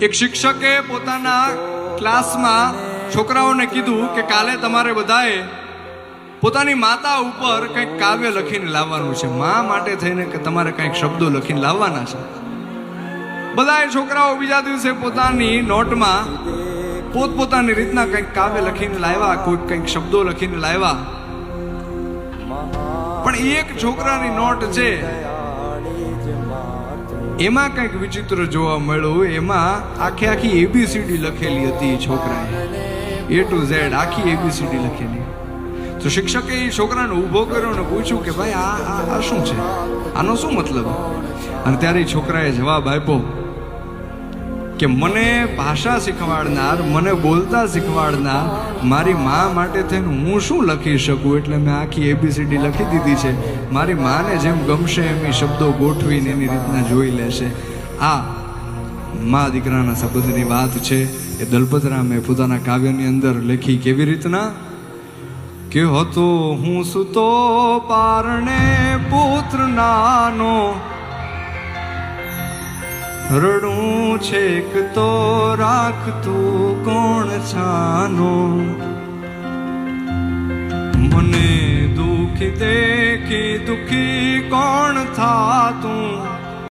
એક શિક્ષકે પોતાના ક્લાસમાં છોકરાઓને કીધું કે કાલે તમારે બધાએ પોતાની માતા ઉપર કંઈક કાવ્ય લખીને લાવવાનું છે, મા માટે થઈને કે તમારે કંઈક શબ્દો લખીને લાવવાના છે. બધાએ છોકરાઓ બીજા દિવસે પોતાની નોટમાં પોતપોતાની રીતના કંઈક કાવ્ય લખીને લાવ્યા, કોઈ કંઈક શબ્દો લખીને લાવ્યા. પણ એક છોકરાની નોટ છે એમાં કંઈક વિચિત્ર જોવા મળ્યું. એમાં આખી એબીસીડી લખેલી હતી. છોકરાએ A to Z આખી એબીસીડી લખેલી. તો શિક્ષકે એ છોકરાને ઊભો કર્યો અને પૂછ્યું કે ભાઈ આ શું છે, આનો શું મતલબ? અને ત્યારે એ છોકરાએ જવાબ આપ્યો કે મને ભાષા શીખવાડનાર, મને બોલતા શીખવાડનાર મારી મા માટે થઈને હું શું લખી શકું, એટલે મેં આખી એબીસીડી લખી દીધી છે. મારી માને જેમ ગમશે એમ એ શબ્દો ગોઠવીને એની રીતના જોઈ લેશે. આ મા દીકરાના સંબંધની વાત છે. એ દલપતરામે પોતાના કાવ્યની અંદર લખી. કેવી રીતના કે હતો હું સુતો પારણે પુત્ર નાનો, રડું છેક તો રાખતું કોણ છાનો, મને દુખી દેખી દુખી કોણ થાતું,